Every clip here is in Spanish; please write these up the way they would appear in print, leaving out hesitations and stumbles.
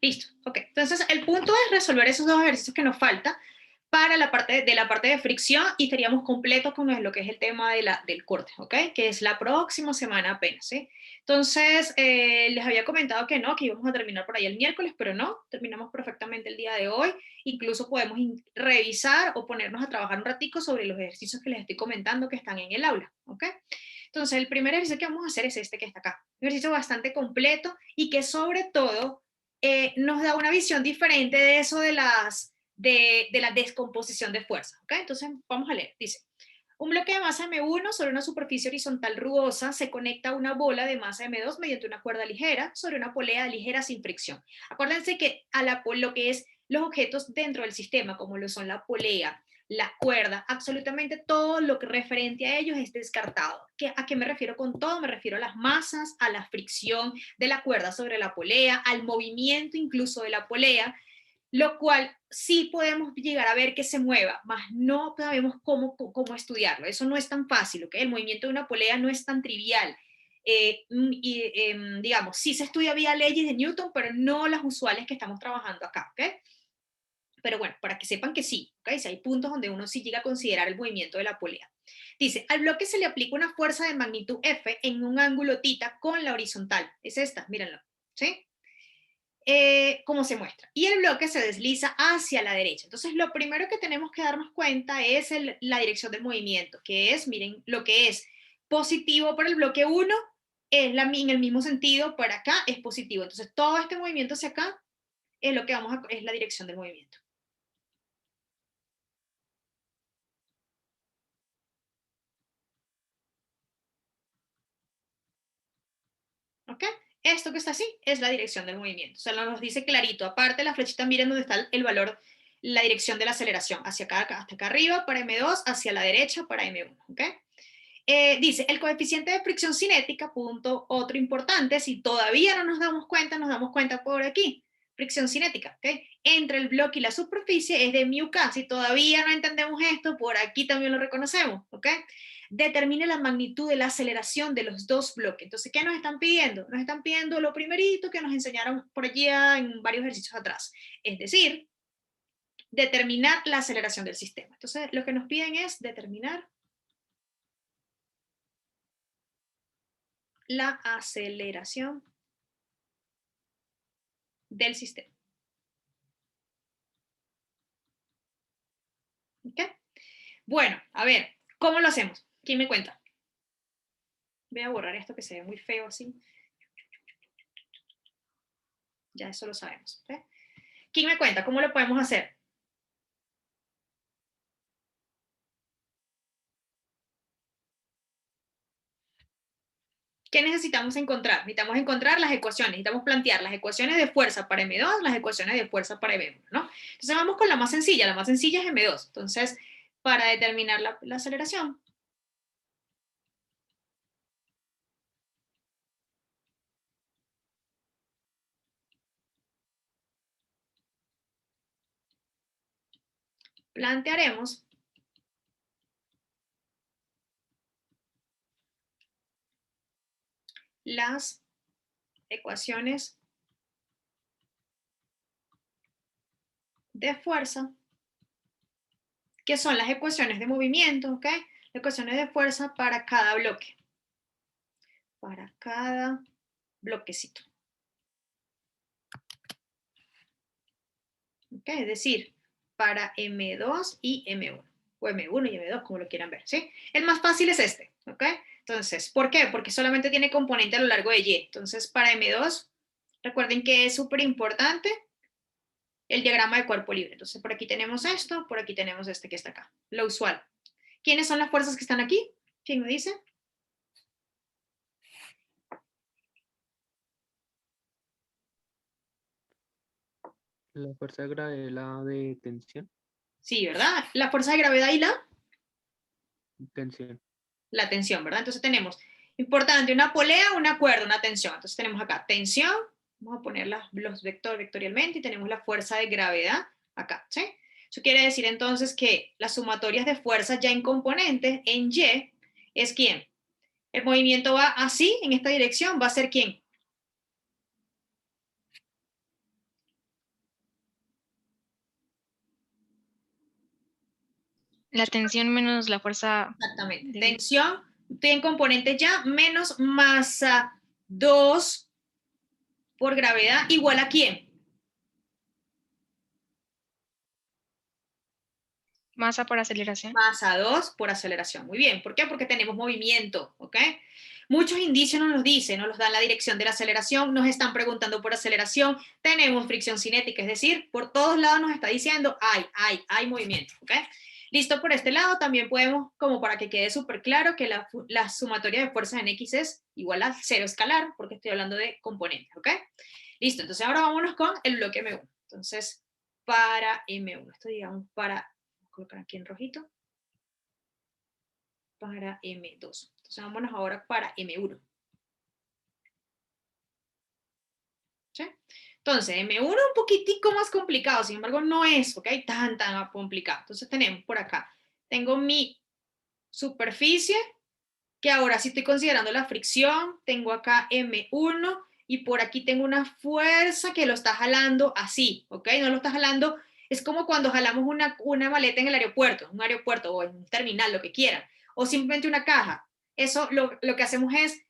Listo, ok. Entonces, el punto es resolver esos dos ejercicios que nos falta para la parte de fricción y estaríamos completos con lo que es el tema del corte, ¿ok? Que es la próxima semana apenas, ¿sí? Entonces, les había comentado que no, que íbamos a terminar por ahí el miércoles, pero no, terminamos perfectamente el día de hoy. Incluso podemos revisar o ponernos a trabajar un ratico sobre los ejercicios que les estoy comentando que están en el aula, ¿ok? Entonces, el primer ejercicio que vamos a hacer es este que está acá. Un ejercicio bastante completo y que sobre todo nos da una visión diferente de eso de la descomposición de fuerza. ¿Okay? Entonces, vamos a leer. Dice, un bloque de masa M1 sobre una superficie horizontal rugosa se conecta a una bola de masa M2 mediante una cuerda ligera sobre una polea ligera sin fricción. Acuérdense que lo que es los objetos dentro del sistema, como lo son la polea, la cuerda, absolutamente todo lo que referente a ellos es descartado. ¿A qué me refiero con todo? Me refiero a las masas, a la fricción de la cuerda sobre la polea, al movimiento incluso de la polea, lo cual sí podemos llegar a ver que se mueva, mas no sabemos cómo estudiarlo. Eso no es tan fácil, ¿ok? El movimiento de una polea no es tan trivial. Digamos, sí se estudia vía leyes de Newton, pero no las usuales que estamos trabajando acá, ¿ok? Pero bueno, para que sepan que sí, ¿okay? Si hay puntos donde uno sí llega a considerar el movimiento de la polea. Dice, al bloque se le aplica una fuerza de magnitud F en un ángulo θ con la horizontal. Es esta, mírenlo, ¿sí? Como se muestra. Y el bloque se desliza hacia la derecha. Entonces, lo primero que tenemos que darnos cuenta es la dirección del movimiento, que es, miren, lo que es positivo para el bloque 1 es en el mismo sentido, para acá es positivo. Entonces, todo este movimiento hacia acá es lo que es la dirección del movimiento. ¿Ok? Esto que está así es la dirección del movimiento. O sea, nos dice clarito. Aparte, la flechita, miren dónde está el valor, la dirección de la aceleración. Hacia acá, hasta acá arriba para M2, hacia la derecha para M1. ¿Ok? Dice, el coeficiente de fricción cinética, punto otro importante, si todavía no nos damos cuenta por aquí. Fricción cinética, ¿ok? Entre el bloque y la superficie es de μk. Si todavía no entendemos esto, por aquí también lo reconocemos, ¿ok? Determine la magnitud de la aceleración de los dos bloques. Entonces, ¿qué nos están pidiendo? Nos están pidiendo lo primerito que nos enseñaron por allí en varios ejercicios atrás. Es decir, determinar la aceleración del sistema. Entonces, lo que nos piden es determinar la aceleración del sistema. ¿Ok? Bueno, a ver, ¿cómo lo hacemos? ¿Quién me cuenta? Voy a borrar esto que se ve muy feo así. Ya eso lo sabemos. ¿Ok? ¿Quién me cuenta? ¿Cómo lo podemos hacer? ¿Qué necesitamos encontrar? Necesitamos encontrar las ecuaciones, necesitamos plantear las ecuaciones de fuerza para M2, las ecuaciones de fuerza para M1, ¿no? Entonces vamos con la más sencilla es M2. Entonces, para determinar la aceleración, plantearemos las ecuaciones de fuerza, que son las ecuaciones de movimiento, ¿ok? Ecuaciones de fuerza para cada bloque. Para cada bloquecito. ¿Ok? Es decir, para M2 y M1. O M1 y M2, como lo quieran ver, ¿sí? El más fácil es este, ¿ok? Entonces, ¿por qué? Porque solamente tiene componente a lo largo de Y. Entonces, para M2, recuerden que es súper importante el diagrama de cuerpo libre. Entonces, por aquí tenemos esto, por aquí tenemos este que está acá, lo usual. ¿Quiénes son las fuerzas que están aquí? ¿Quién me dice? La fuerza de gravedad de tensión. Sí, ¿verdad? La fuerza de gravedad y Tensión. la tensión, ¿verdad? Entonces tenemos, importante, una polea, una cuerda, una tensión. Entonces tenemos acá tensión, vamos a poner los vectorialmente y tenemos la fuerza de gravedad acá, ¿sí? Eso quiere decir entonces que las sumatorias de fuerzas ya en componentes, en Y, es ¿quién? El movimiento va así, en esta dirección, va a ser ¿quién? La tensión menos la fuerza. Exactamente. Tensión, estoy en componente ya, menos masa 2 por gravedad, igual a ¿quién? Masa por aceleración. Masa 2 por aceleración. Muy bien. ¿Por qué? Porque tenemos movimiento, ¿ok? Muchos indicios nos los dicen, nos los dan la dirección de la aceleración, nos están preguntando por aceleración, tenemos fricción cinética, es decir, por todos lados nos está diciendo hay movimiento, ¿ok? Listo, por este lado también podemos, como para que quede súper claro, que la sumatoria de fuerzas en X es igual a 0 escalar, porque estoy hablando de componentes, ¿ok? Listo, entonces ahora vámonos con el bloque M1. Entonces, para M1, esto digamos para, vamos a colocar aquí en rojito, para M2. Entonces vámonos ahora para M1. ¿Sí? Entonces, M1 un poquitico más complicado, sin embargo no es, ¿ok? Tan complicado. Entonces tenemos por acá, tengo mi superficie, que ahora sí estoy considerando la fricción, tengo acá M1 y por aquí tengo una fuerza que lo está jalando así, ¿ok? No lo está jalando, es como cuando jalamos una maleta en el aeropuerto, un aeropuerto o en un terminal, lo que quieran, o simplemente una caja. Eso lo que hacemos es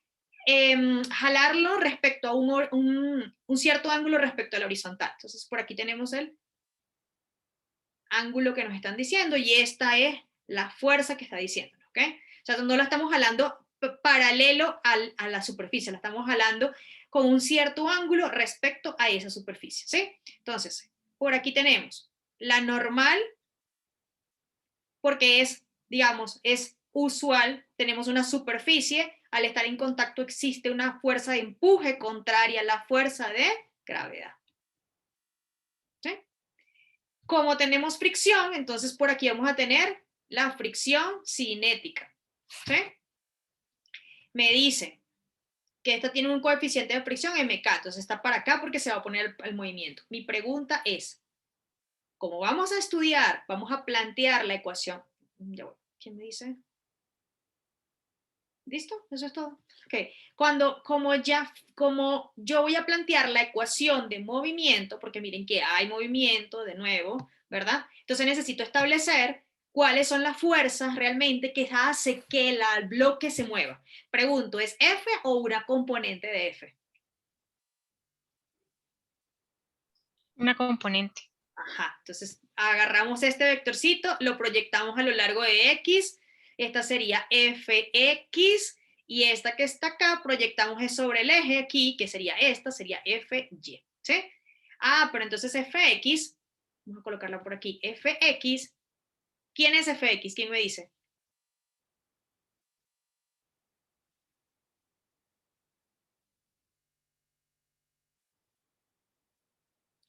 jalarlo respecto a un cierto ángulo respecto a la horizontal. Entonces por aquí tenemos el ángulo que nos están diciendo y esta es la fuerza que está diciendo, ¿ok? O sea, no la estamos jalando paralelo a la superficie, la estamos jalando con un cierto ángulo respecto a esa superficie, ¿sí? Entonces, por aquí tenemos la normal, porque es, digamos, es usual, tenemos una superficie, al estar en contacto existe una fuerza de empuje contraria a la fuerza de gravedad. ¿Sí? Como tenemos fricción, entonces por aquí vamos a tener la fricción cinética. ¿Sí? Me dice que esta tiene un coeficiente de fricción MK, entonces está para acá porque se va a poner el movimiento. Mi pregunta es, como vamos a estudiar, vamos a plantear la ecuación. ¿Quién me dice? ¿Listo? Eso es todo. Ok. Como yo voy a plantear la ecuación de movimiento, porque miren que hay movimiento de nuevo, ¿verdad? Entonces necesito establecer cuáles son las fuerzas realmente que hace que el bloque se mueva. Pregunto, ¿es F o una componente de F? Una componente. Ajá, entonces agarramos este vectorcito, lo proyectamos a lo largo de X, esta sería Fx, y esta que está acá proyectamos es sobre el eje aquí, que sería esta, sería Fy, ¿sí? Ah, pero entonces Fx, vamos a colocarla por aquí, Fx, ¿quién es Fx? ¿Quién me dice?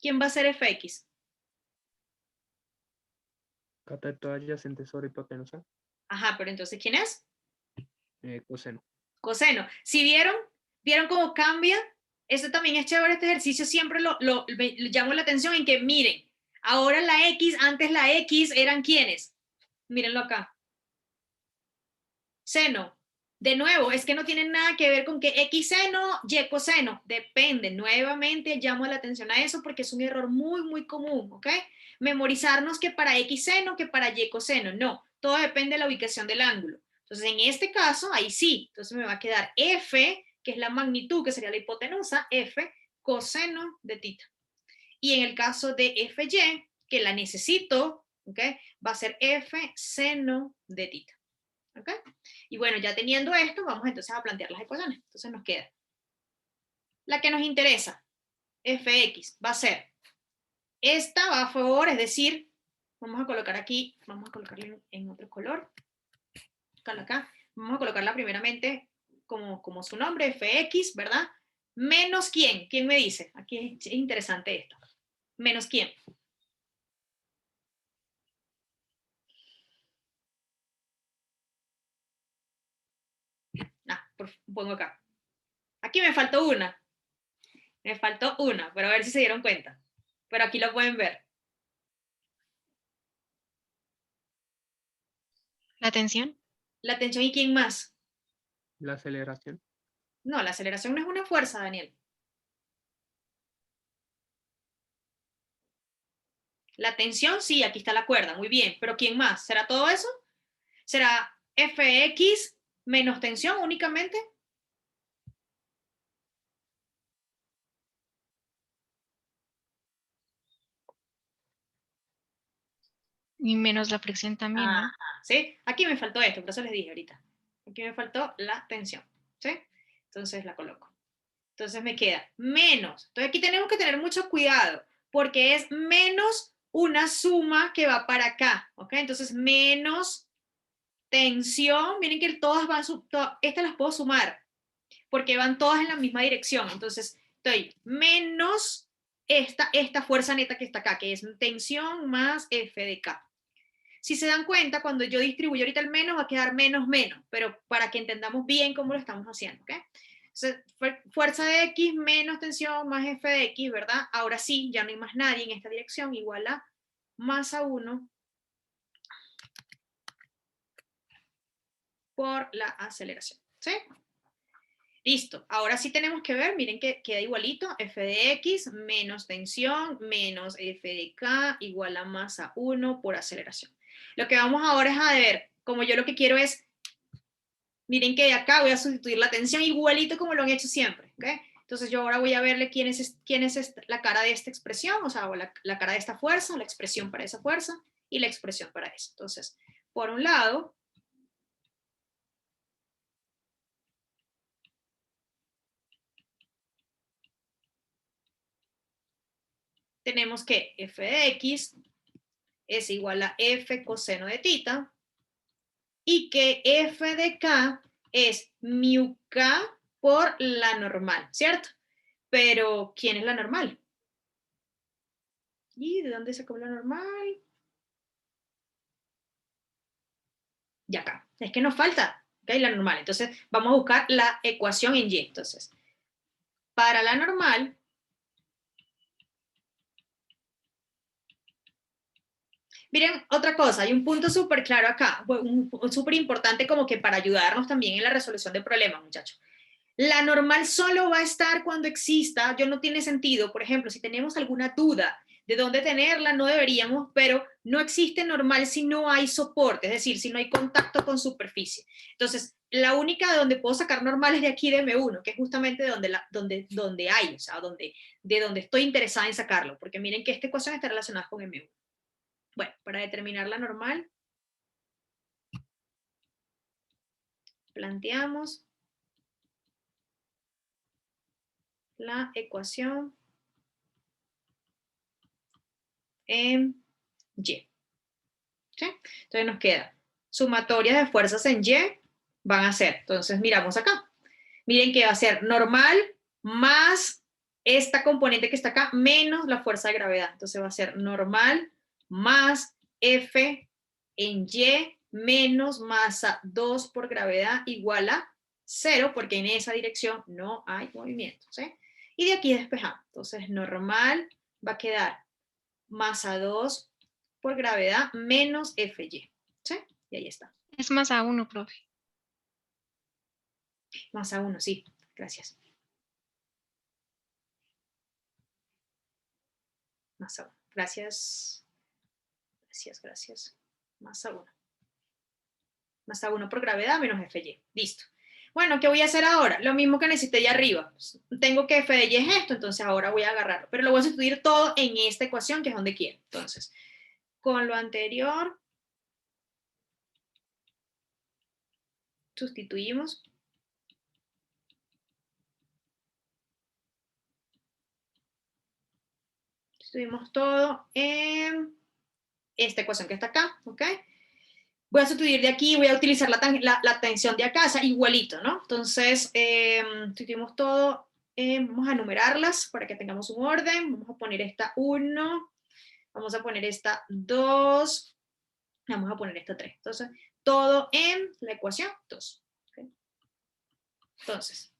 ¿Quién va a ser Fx? Cateto adyacente sobre hipotenusa. Ajá, pero entonces ¿quién es? Coseno. Coseno. Si vieron cómo cambia, eso también es chévere, este ejercicio siempre me llamo la atención en que miren, ahora la X, antes la X eran ¿quiénes? Mírenlo acá. Seno. De nuevo, es que no tiene nada que ver con que X seno, Y coseno. Depende. Nuevamente llamo la atención a eso porque es un error muy, muy común, ¿ok? Memorizarnos que para X seno, que para Y coseno. No, todo depende de la ubicación del ángulo. Entonces, en este caso, ahí sí. Entonces me va a quedar F, que es la magnitud, que sería la hipotenusa, F coseno de tita. Y en el caso de Fy, que la necesito, ¿ok? Va a ser F seno de tita. ¿Ok? Y bueno, ya teniendo esto, vamos entonces a plantear las ecuaciones. Entonces nos queda la que nos interesa, Fx, va a ser, esta va a favor, es decir, vamos a colocar aquí, vamos a colocarla en otro color, acá, vamos a colocarla primeramente como su nombre, Fx, ¿verdad? Menos quién, ¿quién me dice? Aquí es interesante esto. Menos quién. Pongo acá. Aquí me faltó una. Me faltó una, pero a ver si se dieron cuenta. Pero aquí lo pueden ver. La tensión. La tensión y quién más. La aceleración. No, la aceleración no es una fuerza, Daniel. La tensión, sí, aquí está la cuerda, muy bien. Pero ¿quién más? ¿Será todo eso? ¿Será Fx menos tensión únicamente? Y menos la fricción también, ¿no? ¿Sí? Aquí me faltó esto, por eso les dije ahorita. Aquí me faltó la tensión, ¿sí? Entonces la coloco. Entonces me queda menos. Entonces aquí tenemos que tener mucho cuidado, porque es menos una suma que va para acá, ¿ok? Entonces menos tensión, miren que todas van, estas las puedo sumar, porque van todas en la misma dirección. Entonces estoy menos esta fuerza neta que está acá, que es tensión más F de K. Si se dan cuenta, cuando yo distribuyo ahorita el menos, va a quedar menos, menos, pero para que entendamos bien cómo lo estamos haciendo, ¿ok? Entonces, fuerza de X menos tensión más F de X, ¿verdad? Ahora sí, ya no hay más nadie en esta dirección, igual a masa 1 por la aceleración, ¿sí? Listo, ahora sí tenemos que ver, miren que queda igualito, F de X menos tensión menos F de K igual a masa 1 por aceleración. Lo que vamos ahora es a ver, como yo lo que quiero es, miren que de acá voy a sustituir la tensión igualito como lo han hecho siempre, ¿ok? Entonces yo ahora voy a verle quién es la cara de esta expresión, o sea, la cara de esta fuerza, la expresión para esa fuerza y la expresión para eso. Entonces, por un lado, tenemos que f de x es igual a f coseno de tita y que f de k es mu k por la normal, ¿cierto? Pero, ¿quién es la normal? ¿Y de dónde sacó la normal? Y acá. Es que nos falta, ¿ok? La normal. Entonces, vamos a buscar la ecuación en y. Entonces, para la normal, miren, otra cosa, hay un punto súper claro acá, súper importante como que para ayudarnos también en la resolución de problemas, muchachos. La normal solo va a estar cuando exista, yo no tiene sentido, por ejemplo, si tenemos alguna duda de dónde tenerla, no deberíamos, pero no existe normal si no hay soporte, es decir, si no hay contacto con superficie. Entonces, la única de donde puedo sacar normal es de aquí de M1, que es justamente de donde hay, o sea, de donde estoy interesada en sacarlo, porque miren que esta ecuación está relacionada con M1. Bueno, para determinar la normal, planteamos la ecuación en Y. ¿Sí? Entonces nos queda sumatorias de fuerzas en Y van a ser, entonces miramos acá, miren que va a ser normal más esta componente que está acá menos la fuerza de gravedad, entonces va a ser normal más F en Y menos masa 2 por gravedad igual a 0, porque en esa dirección no hay movimiento, ¿sí? Y de aquí despejamos, entonces normal va a quedar masa 2 por gravedad menos Fy, ¿sí? Y ahí está. Es masa 1, profe. Masa 1, sí, gracias. Masa 1, gracias. Gracias. Masa 1. Masa 1 por gravedad menos Fy, listo. Bueno, ¿qué voy a hacer ahora? Lo mismo que necesité allá arriba. Pues, tengo que F de Y es esto, entonces ahora voy a agarrarlo. Pero lo voy a sustituir todo en esta ecuación, que es donde quiero. Entonces, con lo anterior, sustituimos. Sustituimos todo en esta ecuación que está acá, ¿ok? Voy a sustituir de aquí, voy a utilizar la tensión de acá, o sea, igualito, ¿no? Entonces, sustituimos todo, vamos a numerarlas para que tengamos un orden, vamos a poner esta 1, vamos a poner esta 2, vamos a poner esta 3. Entonces, todo en la ecuación 2. ¿Okay? Entonces,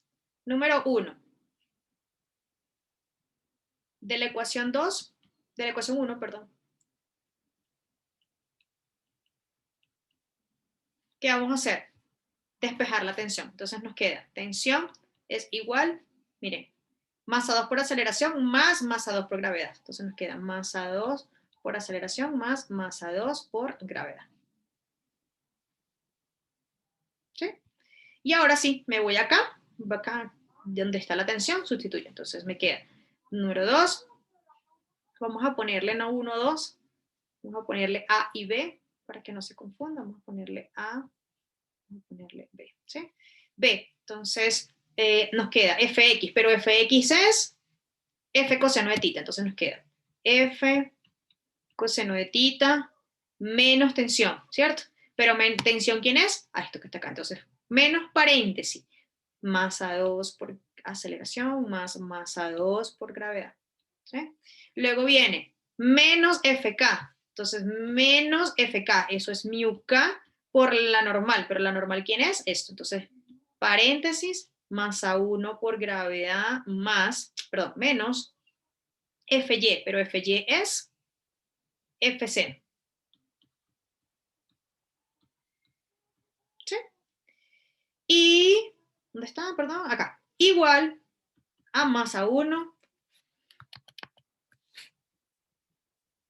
número 1, de la ecuación 2, de la ecuación 1, perdón. ¿Qué vamos a hacer? Despejar la tensión. Entonces nos queda tensión es igual, miren, masa 2 por aceleración más masa 2 por gravedad. Entonces nos queda masa 2 por aceleración más masa 2 por gravedad. ¿Sí? Y ahora sí, me voy acá donde está la tensión, sustituyo. Entonces me queda número 2. Vamos a ponerle no 1, 2. Vamos a ponerle A y B para que no se confunda. Vamos a ponerle A, vamos a ponerle B. ¿Sí? B. Entonces nos queda Fx, pero Fx es F coseno de tita. Entonces nos queda F coseno de tita menos tensión, ¿cierto? Pero tensión, ¿quién es? Ah, esto que está acá. Entonces, menos paréntesis, masa 2 por aceleración más masa 2 por gravedad. ¿Sí? Luego viene menos FK. Entonces, menos FK, eso es mu K por la normal. Pero la normal, ¿quién es? Esto. Entonces, paréntesis, masa 1 por gravedad más, perdón, menos FY. Pero FY es FC. ¿Sí? Y, ¿dónde está? Perdón, acá. Igual a masa 1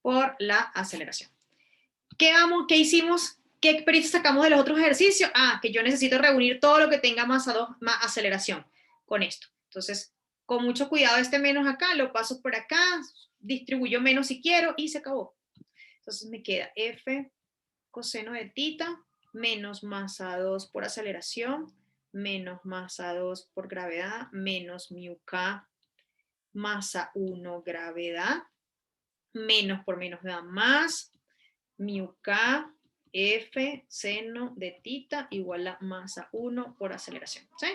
por la aceleración. ¿Qué hicimos? ¿Qué experiencia sacamos de los otros ejercicios? Ah, que yo necesito reunir todo lo que tenga masa 2 más aceleración con esto. Entonces, con mucho cuidado este menos acá, lo paso por acá, distribuyo menos si quiero y se acabó. Entonces me queda F coseno de tita menos masa 2 por aceleración menos masa 2 por gravedad menos mu K masa 1 gravedad menos por menos da más mu K F seno de tita igual a masa 1 por aceleración. ¿Sí?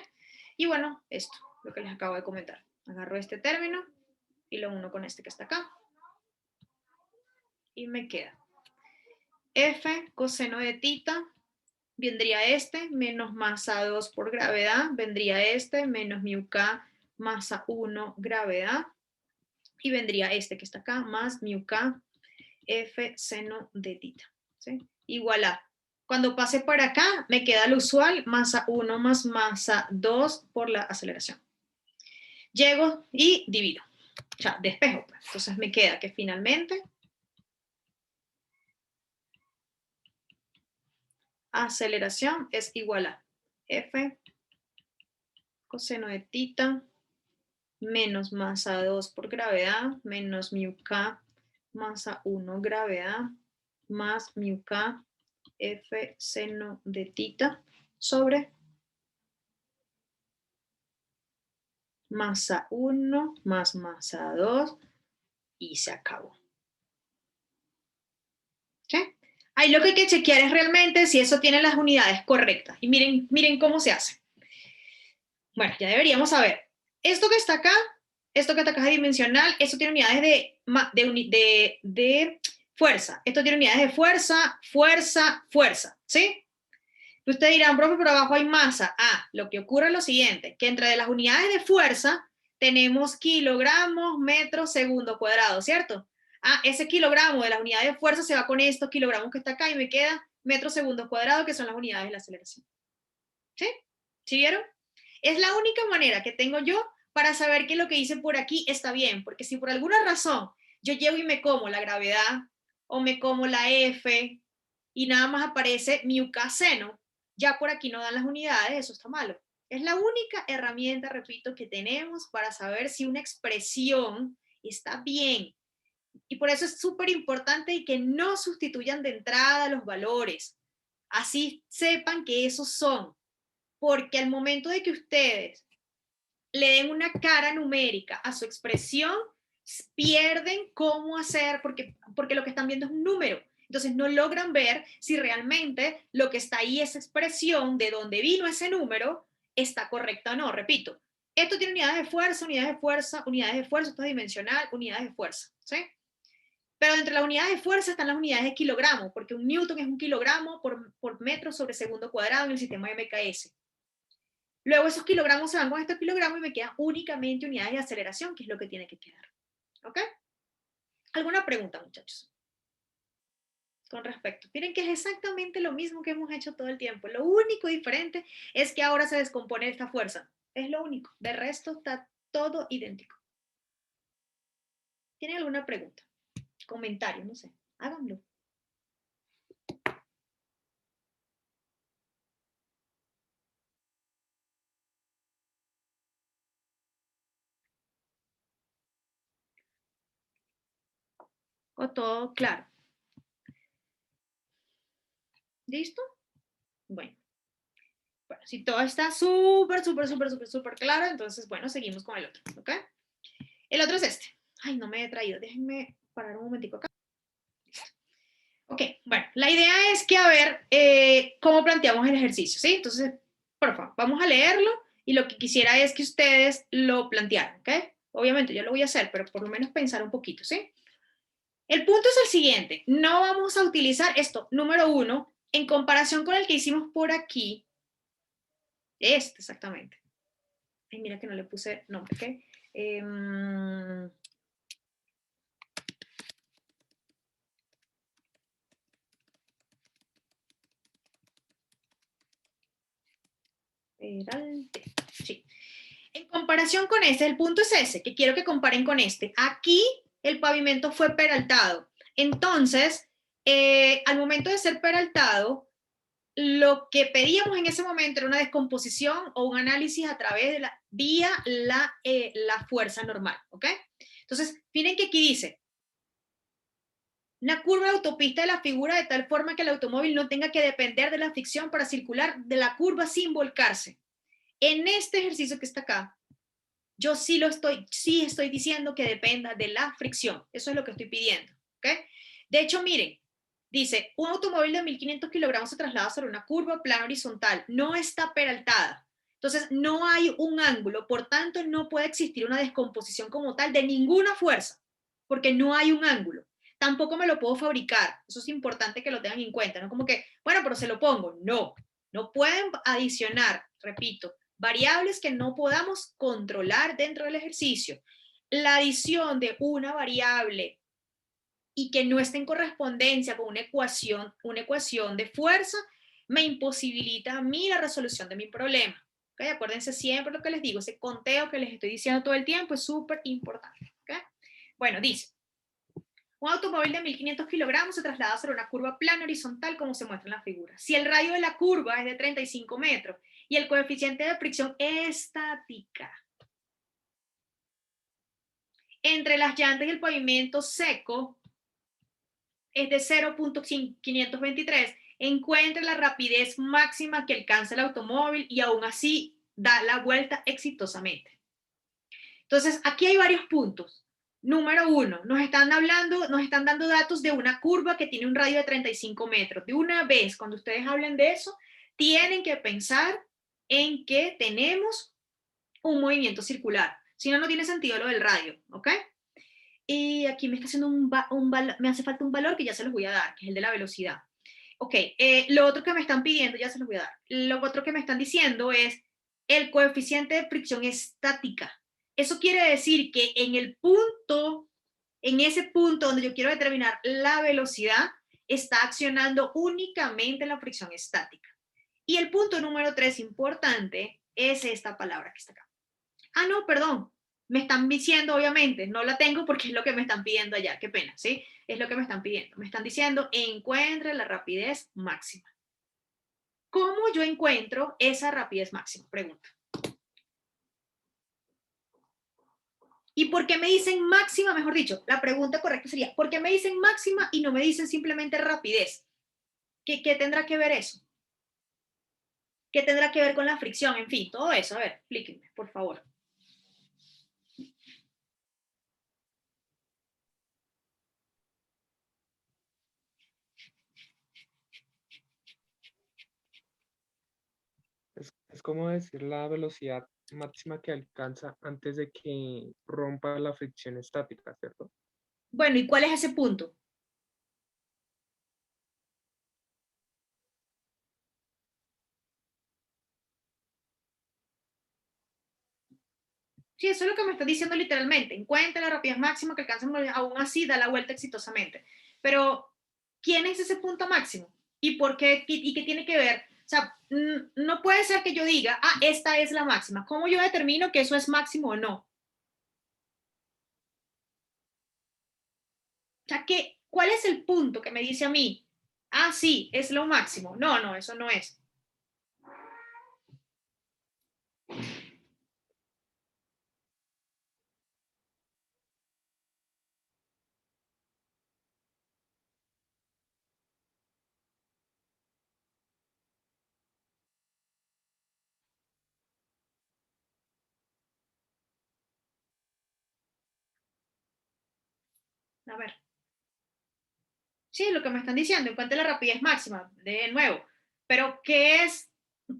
Y bueno, esto, lo que les acabo de comentar. Agarro este término y lo uno con este que está acá. Y me queda F coseno de tita, vendría este, menos masa 2 por gravedad, vendría este, menos mu K masa 1 gravedad, y vendría este que está acá, más mu K F seno de tita. ¿Sí? Igual a, cuando pase por acá, me queda lo usual, masa 1 más masa 2 por la aceleración. Llego y divido, o sea, despejo. Pues. Entonces me queda que finalmente aceleración es igual a F coseno de tita menos masa 2 por gravedad menos mu K masa 1 gravedad más mu K F seno de tita sobre masa 1 más masa 2 y se acabó. ¿Sí? Ahí lo que hay que chequear es realmente si eso tiene las unidades correctas. Y miren cómo se hace. Bueno, ya deberíamos saber. Esto que está acá, esto que está acá es dimensional, esto tiene unidades de fuerza. Esto tiene unidades de fuerza, fuerza, fuerza. ¿Sí? Ustedes dirán, profe, pero abajo hay masa. Ah, lo que ocurre es lo siguiente, que entre las unidades de fuerza tenemos kilogramos, metros, segundo cuadrado, ¿cierto? Ah, ese kilogramo de la unidad de fuerza se va con estos kilogramos que está acá y me queda metros, segundos cuadrados, que son las unidades de la aceleración. ¿Sí? ¿Sí vieron? Es la única manera que tengo yo para saber que lo que hice por aquí está bien, porque si por alguna razón yo llego y me como la gravedad o me como la F y nada más aparece mu K seno, ya por aquí no dan las unidades, eso está malo. Es la única herramienta, repito, que tenemos para saber si una expresión está bien. Y por eso es súper importante y que no sustituyan de entrada los valores. Así sepan que esos son. Porque al momento de que ustedes le den una cara numérica a su expresión, pierden cómo hacer, porque lo que están viendo es un número. Entonces no logran ver si realmente lo que está ahí, esa expresión de dónde vino ese número, está correcta o no. Repito, esto tiene unidades de fuerza, esto es dimensional, unidades de fuerza. ¿Sí? Pero entre las unidades de fuerza están las unidades de kilogramo, porque un newton es un kilogramo por metro sobre segundo cuadrado en el sistema de MKS. Luego esos kilogramos se van con estos kilogramos y me quedan únicamente unidades de aceleración, que es lo que tiene que quedar. ¿Ok? ¿Alguna pregunta, muchachos? Con respecto. Miren que es exactamente lo mismo que hemos hecho todo el tiempo. Lo único diferente es que ahora se descompone esta fuerza. Es lo único. De resto está todo idéntico. ¿Tienen alguna pregunta? Comentario, no sé. Háganlo. O todo claro. ¿Listo? Bueno. Bueno, si todo está súper claro, entonces, bueno, seguimos con el otro, ¿ok? El otro es este. Ay, no me he traído. Déjenme parar un momentico acá. Ok, bueno, la idea es que a ver cómo planteamos el ejercicio, ¿sí? Entonces, por favor, vamos a leerlo y lo que quisiera es que ustedes lo plantearan, ¿ok? Obviamente yo lo voy a hacer, pero por lo menos pensar un poquito, ¿sí? El punto es el siguiente, no vamos a utilizar esto, número 1, en comparación con el que hicimos por aquí, exactamente. Ay, mira que no le puse nombre, ¿ok? Sí. En comparación con este, el punto es ese, que quiero que comparen con este. Aquí el pavimento fue peraltado. Entonces, al momento de ser peraltado, lo que pedíamos en ese momento era una descomposición o un análisis a través de vía la fuerza normal, ¿ok? Entonces, miren que aquí dice, una curva de autopista de la figura de tal forma que el automóvil no tenga que depender de la fricción para circular de la curva sin volcarse. En este ejercicio que está acá, yo sí estoy diciendo que dependa de la fricción. Eso es lo que estoy pidiendo, ¿ok? De hecho, miren, dice, un automóvil de 1.500 kilogramos se traslada sobre una curva plana horizontal, no está peraltada. Entonces, no hay un ángulo, por tanto, no puede existir una descomposición como tal de ninguna fuerza, porque no hay un ángulo. Tampoco me lo puedo fabricar. Eso es importante que lo tengan en cuenta, ¿no? Como que, bueno, pero se lo pongo. No, no pueden adicionar, repito, variables que no podamos controlar dentro del ejercicio. La adición de una variable y que no esté en correspondencia con una ecuación de fuerza, me imposibilita a mí la resolución de mi problema. ¿Okay? Acuérdense siempre lo que les digo, ese conteo que les estoy diciendo todo el tiempo es súper importante. ¿Okay? Bueno, dice, un automóvil de 1.500 kilogramos se traslada sobre una curva plana horizontal como se muestra en la figura. Si el radio de la curva es de 35 metros y el coeficiente de fricción estática entre las llantas y el pavimento seco es de 0.523, encuentre la rapidez máxima que alcanza el automóvil y aún así da la vuelta exitosamente. Entonces, aquí hay varios puntos. Número 1, nos están dando datos de una curva que tiene un radio de 35 metros. De una vez, cuando ustedes hablen de eso, tienen que pensar en que tenemos un movimiento circular. Si no, no tiene sentido lo del radio, ¿ok? Y aquí me está haciendo me hace falta un valor que ya se los voy a dar, que es el de la velocidad. Ok, lo otro que me están pidiendo, ya se los voy a dar. Lo otro que me están diciendo es el coeficiente de fricción estática. Eso quiere decir que en ese punto donde yo quiero determinar la velocidad, está accionando únicamente la fricción estática. Y el punto número 3 importante es esta palabra que está acá. Ah, no, perdón, me están diciendo, obviamente, no la tengo porque es lo que me están pidiendo allá, qué pena, ¿sí? Es lo que me están pidiendo. Me están diciendo, encuentre la rapidez máxima. ¿Cómo yo encuentro esa rapidez máxima? Pregunta. ¿Y por qué me dicen máxima? Mejor dicho, la pregunta correcta sería, ¿por qué me dicen máxima y no me dicen simplemente rapidez? ¿Qué tendrá que ver eso? ¿Qué tendrá que ver con la fricción? En fin, todo eso. A ver, explíquenme, por favor. Es como decir la velocidad máxima que alcanza antes de que rompa la fricción estática, ¿cierto? Bueno, ¿y cuál es ese punto? Sí, eso es lo que me está diciendo literalmente. Encuentra la rapidez máxima que alcanza, aún así da la vuelta exitosamente. Pero, ¿quién es ese punto máximo? ¿Y por qué? ¿Y qué tiene que ver? O sea, no puede ser que yo diga, ah, esta es la máxima. ¿Cómo yo determino que eso es máximo o no? O sea, ¿cuál es el punto que me dice a mí? Ah, sí, es lo máximo. No, no, eso no es. A ver. Sí, lo que me están diciendo, encuentre la rapidez máxima, de nuevo. Pero, ¿qué es?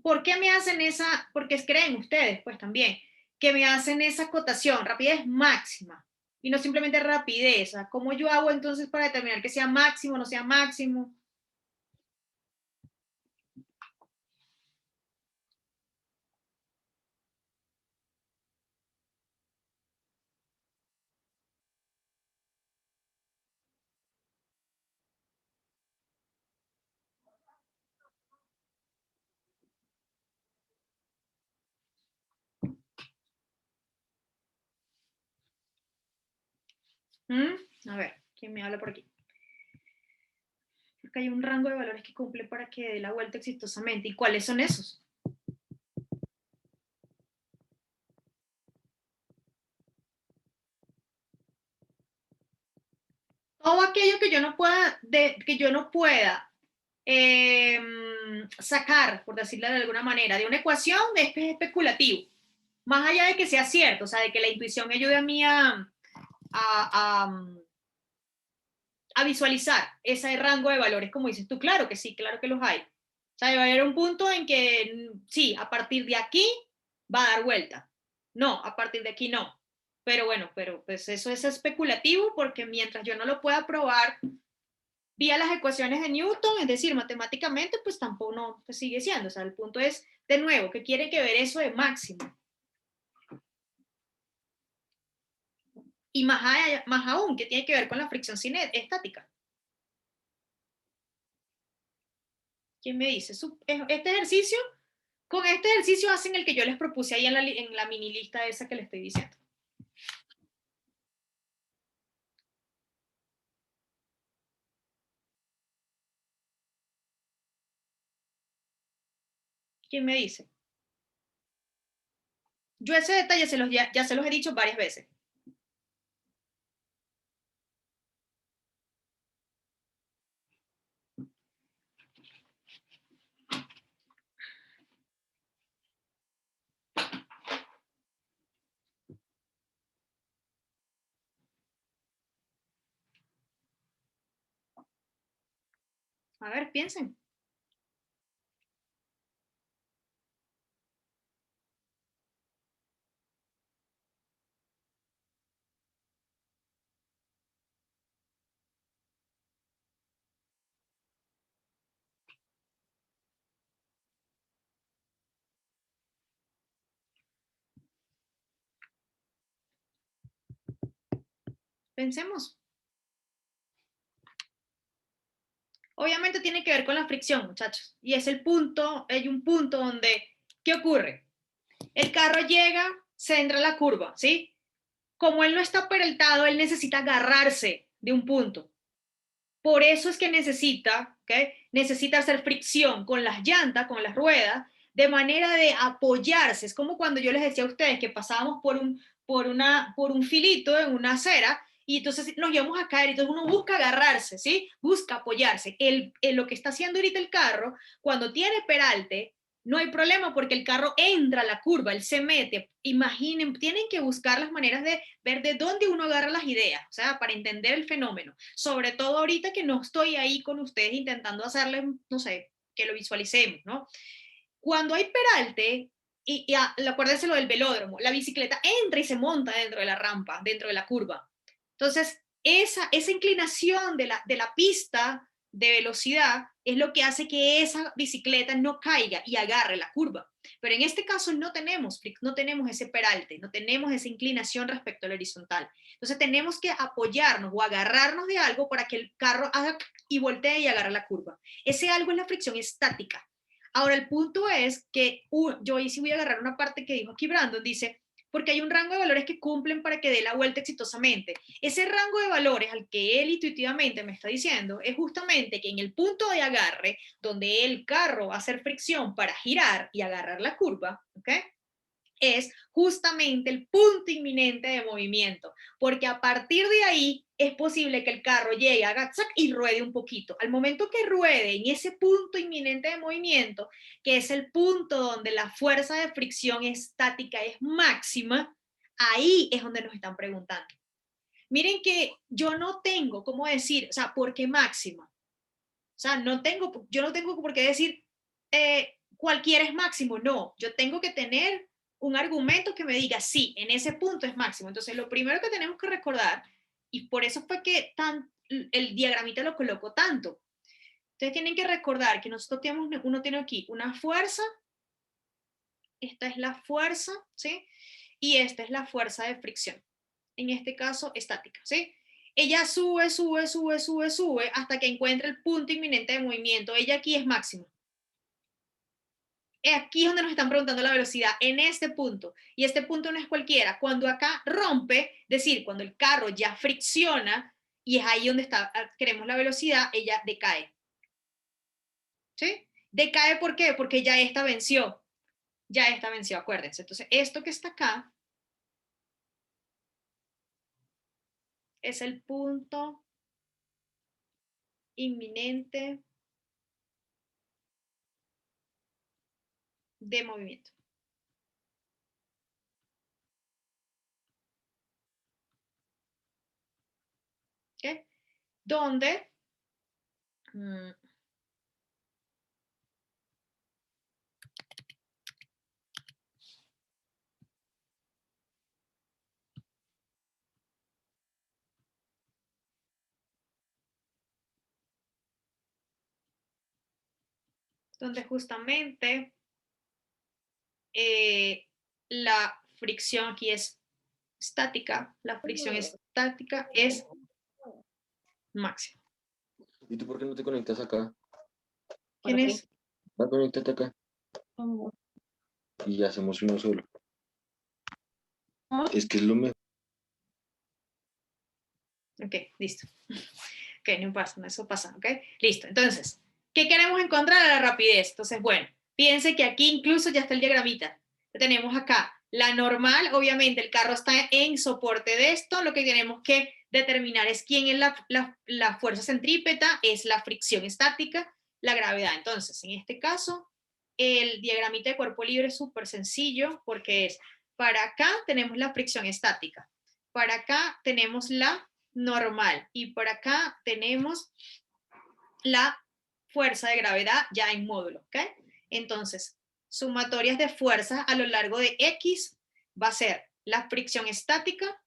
¿Por qué me hacen esa? Porque creen ustedes, pues también, que me hacen esa acotación, rapidez máxima, y no simplemente rapidez. ¿Cómo yo hago entonces para determinar que sea máximo o no sea máximo? A ver, ¿quién me habla por aquí? Porque hay un rango de valores que cumple para que dé la vuelta exitosamente. ¿Y cuáles son esos? Todo aquello que yo no pueda, sacar, por decirlo de alguna manera, de una ecuación, es especulativo. Más allá de que sea cierto, o sea, de que la intuición me ayude a mí a, a, a visualizar ese rango de valores, como dices tú, claro que sí, claro que los hay. O sea, va a haber un punto en que sí, a partir de aquí va a dar vuelta. No, a partir de aquí no. Pero bueno, pero pues eso es especulativo porque mientras yo no lo pueda probar vía las ecuaciones de Newton, es decir, matemáticamente, pues tampoco no pues sigue siendo. O sea, el punto es, de nuevo, que quiere que ver eso de máximo. Y más aún, que tiene que ver con la fricción estática. ¿Quién me dice? Este ejercicio, con este ejercicio hacen el que yo les propuse ahí en la mini lista esa que les estoy diciendo. ¿Quién me dice? Yo ese detalle ya se los he dicho varias veces. A ver, piensen. Pensemos. Obviamente tiene que ver con la fricción, muchachos. Y es el punto, hay un punto donde, ¿qué ocurre? El carro llega, se entra en la curva, ¿sí? Como él no está peraltado, él necesita agarrarse de un punto. Por eso es que necesita, ¿okay? Necesita hacer fricción con las llantas, con las ruedas, de manera de apoyarse. Es como cuando yo les decía a ustedes que pasábamos por un filito en una acera y entonces nos íbamos a caer. Entonces uno busca agarrarse, ¿sí? Busca apoyarse. Lo que está haciendo ahorita el carro, cuando tiene peralte, no hay problema porque el carro entra a la curva, él se mete. Imaginen, tienen que buscar las maneras de ver de dónde uno agarra las ideas, o sea, para entender el fenómeno. Sobre todo ahorita que no estoy ahí con ustedes intentando hacerles, no sé, que lo visualicemos, ¿no? Cuando hay peralte, acuérdense lo del velódromo, la bicicleta entra y se monta dentro de la rampa, dentro de la curva. Entonces, esa inclinación de la pista de velocidad es lo que hace que esa bicicleta no caiga y agarre la curva. Pero en este caso no tenemos ese peralte, no tenemos esa inclinación respecto al horizontal. Entonces tenemos que apoyarnos o agarrarnos de algo para que el carro haga y voltee y agarre la curva. Ese algo es la fricción estática. Ahora el punto es que yo ahí sí voy a agarrar una parte que dijo aquí Brandon, dice, porque hay un rango de valores que cumplen para que dé la vuelta exitosamente. Ese rango de valores al que él intuitivamente me está diciendo es justamente que en el punto de agarre, donde el carro va a hacer fricción para girar y agarrar la curva, ¿ok? Es justamente el punto inminente de movimiento, porque a partir de ahí es posible que el carro llegue, haga ¡zac! Y ruede un poquito. Al momento que ruede en ese punto inminente de movimiento, que es el punto donde la fuerza de fricción estática es máxima, ahí es donde nos están preguntando. Miren que yo no tengo cómo decir, o sea, ¿por qué máxima? O sea, yo no tengo por qué decir cualquiera es máximo, no, yo tengo que tener un argumento que me diga, sí, en ese punto es máximo. Entonces, lo primero que tenemos que recordar, y por eso fue que el diagramita lo colocó tanto, ustedes tienen que recordar que nosotros uno tiene aquí una fuerza, esta es la fuerza, ¿sí? Y esta es la fuerza de fricción, en este caso estática, ¿sí? Ella sube, sube, sube, sube, sube, hasta que encuentra el punto inminente de movimiento. Ella aquí es máximo. Aquí es donde nos están preguntando la velocidad, en este punto. Y este punto no es cualquiera. Cuando acá rompe, es decir, cuando el carro ya fricciona, y es ahí donde queremos la velocidad, ella decae. ¿Sí? Decae, ¿por qué? Porque ya esta venció. Ya esta venció, acuérdense. Entonces, esto que está acá es el punto inminente de movimiento. ¿Okay? Donde justamente la fricción aquí es estática, la fricción estática es máxima. ¿Y tú por qué no te conectas acá? ¿Quién es? Va, conéctate acá y hacemos uno solo. Es que es lo mejor. Ok, listo. Ok, no pasa, eso pasa, ok. Listo, entonces, ¿qué queremos encontrar? A la rapidez. Entonces, bueno, fíjense que aquí incluso ya está el diagramita. Tenemos acá la normal, obviamente el carro está en soporte de esto, lo que tenemos que determinar es quién es la fuerza centrípeta, es la fricción estática, la gravedad. Entonces, en este caso, el diagramita de cuerpo libre es súper sencillo porque es, para acá tenemos la fricción estática, para acá tenemos la normal y por acá tenemos la fuerza de gravedad ya en módulo, ¿ok? Entonces, sumatorias de fuerzas a lo largo de X va a ser la fricción estática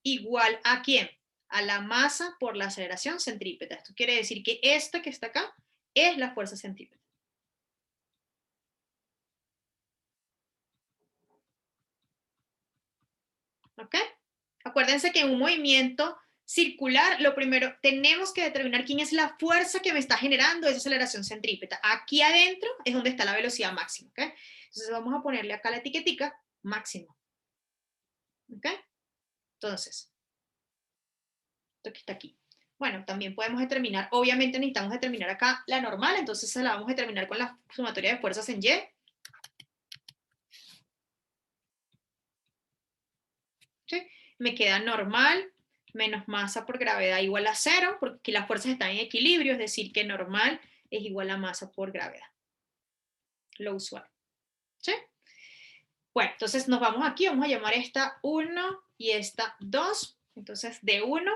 igual a ¿quién? A la masa por la aceleración centrípeta. Esto quiere decir que esta que está acá es la fuerza centrípeta. ¿Ok? Acuérdense que en un movimiento circular, lo primero, tenemos que determinar quién es la fuerza que me está generando esa aceleración centrípeta. Aquí adentro es donde está la velocidad máxima, ¿ok? Entonces vamos a ponerle acá la etiquetica máximo. ¿Ok? Entonces, esto que está aquí. Bueno, también podemos determinar, obviamente necesitamos determinar acá la normal, entonces la vamos a determinar con la sumatoria de fuerzas en Y. ¿Sí? Me queda normal menos masa por gravedad igual a 0, porque aquí las fuerzas están en equilibrio, es decir, que normal es igual a masa por gravedad. Lo usual. ¿Sí? Bueno, entonces nos vamos aquí, vamos a llamar esta 1 y esta 2. Entonces, de 1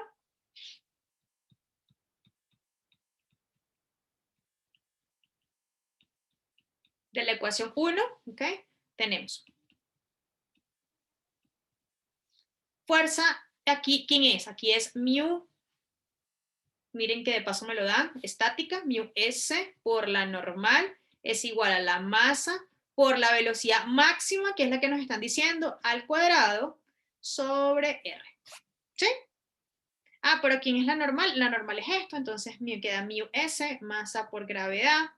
de la ecuación 1, ¿ok? Tenemos fuerza, aquí, ¿quién es? Aquí es mu, miren que de paso me lo dan, estática, mu s por la normal es igual a la masa por la velocidad máxima, que es la que nos están diciendo, al cuadrado sobre r. ¿Sí? Ah, pero ¿quién es la normal? La normal es esto, entonces me queda mu s, masa por gravedad,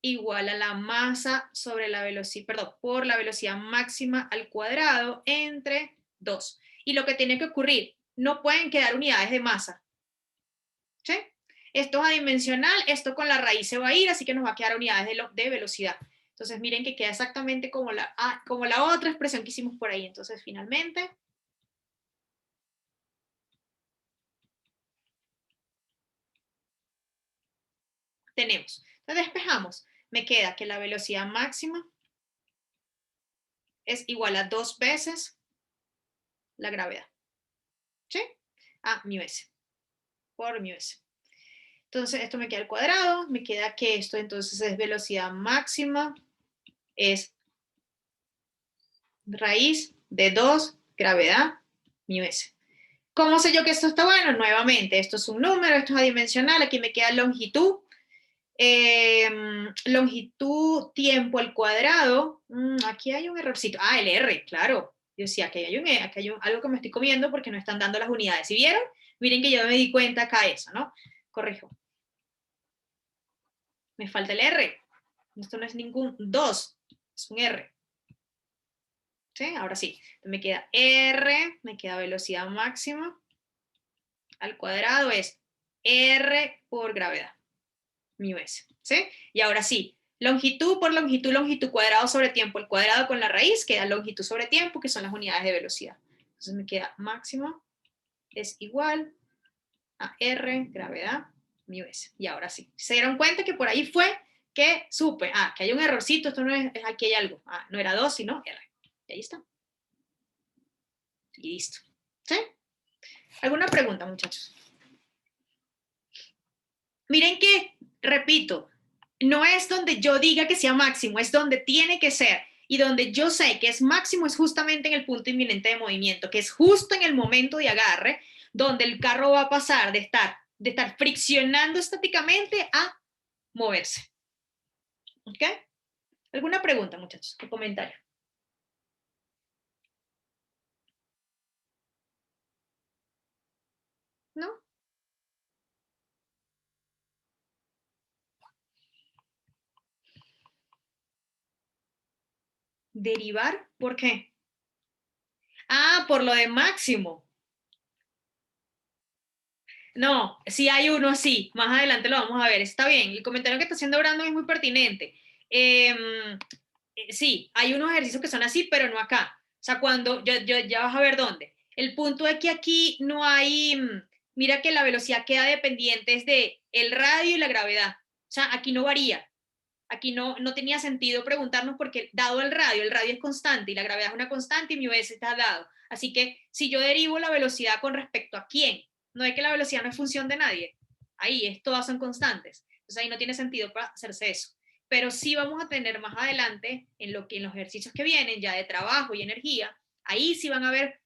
igual a la masa sobre la velocidad, perdón, por la velocidad máxima al cuadrado entre 2. Y lo que tiene que ocurrir, no pueden quedar unidades de masa. ¿Sí? Esto es adimensional, esto con la raíz se va a ir, así que nos va a quedar unidades de velocidad. Entonces miren que queda exactamente como la otra expresión que hicimos por ahí. Entonces finalmente tenemos. Entonces despejamos. Me queda que la velocidad máxima es igual a 2 veces la gravedad. ¿Sí? A mu s. Por mu s. Entonces esto me queda al cuadrado. Me queda que esto entonces es velocidad máxima. Es raíz de 2 gravedad mu s. ¿Cómo sé yo que esto está bueno? Nuevamente, esto es un número, esto es adimensional. Aquí me queda longitud. Longitud, tiempo al cuadrado. Aquí hay un errorcito. Ah, el R, claro. Yo decía, aquí hay algo que me estoy comiendo porque no están dando las unidades. ¿Sí vieron? Miren que yo me di cuenta acá eso, ¿no? Corrijo. Me falta el R. Esto no es ningún 2, es un R. ¿Sí? Ahora sí. Me queda R, me queda velocidad máxima. Al cuadrado es R por gravedad. Mu s. ¿Sí? Y ahora sí, longitud por longitud, longitud cuadrado sobre tiempo. El cuadrado con la raíz queda longitud sobre tiempo, que son las unidades de velocidad. Entonces me queda máximo es igual a R gravedad mu s. Y ahora sí, se dieron cuenta que por ahí fue que supe, que hay un errorcito, esto no es, aquí hay algo. No era 2, sino R. Y ahí está. Y listo. ¿Sí? ¿Alguna pregunta, muchachos? Miren que, repito, no es donde yo diga que sea máximo, es donde tiene que ser. Y donde yo sé que es máximo es justamente en el punto inminente de movimiento, que es justo en el momento de agarre, donde el carro va a pasar de estar friccionando estáticamente a moverse. ¿Ok? ¿Alguna pregunta, muchachos? ¿Qué comentario? ¿No? ¿Derivar? ¿Por qué? Por lo de máximo. No, sí hay uno así, más adelante lo vamos a ver, está bien, el comentario que está haciendo Brandon es muy pertinente. Sí, hay unos ejercicios que son así, pero no acá. O sea, cuando, ya vas a ver dónde. El punto es que aquí no hay, mira que la velocidad queda dependiente de el radio y la gravedad. O sea, aquí no varía. Aquí no tenía sentido preguntarnos porque dado el radio es constante y la gravedad es una constante y mi s está dado. Así que si yo derivo la velocidad con respecto a quién, no es que la velocidad no es función de nadie, ahí todas son constantes. Entonces ahí no tiene sentido para hacerse eso. Pero sí vamos a tener más adelante, en los ejercicios que vienen, ya de trabajo y energía, ahí sí van a ver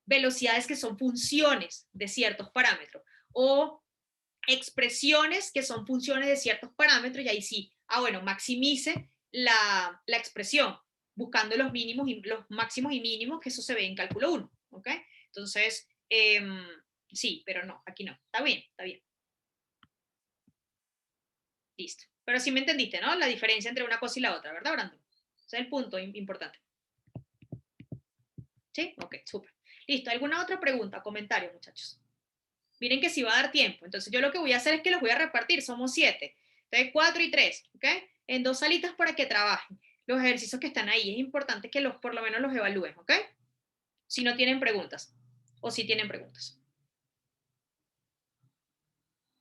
velocidades que son funciones de ciertos parámetros o expresiones que son funciones de ciertos parámetros y ahí sí, bueno, maximice la expresión buscando los mínimos y los máximos y mínimos, que eso se ve en cálculo 1, ¿ok? Entonces, sí, pero no, aquí no. Está bien, está bien. Listo. Pero sí me entendiste, ¿no? La diferencia entre una cosa y la otra, ¿verdad, Brandon? Ese es el punto importante. ¿Sí? Ok, súper. Listo. ¿Alguna otra pregunta, comentario, muchachos? Miren que sí va a dar tiempo. Entonces yo lo que voy a hacer es que los voy a repartir. Somos 7. Entonces 4 y 3, ¿ok? En 2 salitas para que trabajen. Los ejercicios que están ahí. Es importante que por lo menos los evalúen, ¿ok? Si no tienen preguntas. O si tienen preguntas.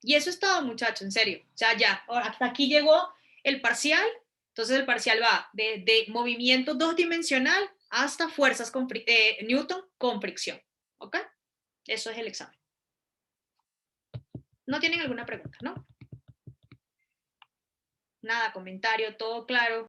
Y eso es todo, muchachos, en serio. O sea, ya, hasta aquí llegó el parcial. Entonces el parcial va de movimiento 2-dimensional hasta fuerzas Newton con fricción. ¿Ok? Eso es el examen. ¿No tienen alguna pregunta, no? Nada, comentario, todo claro.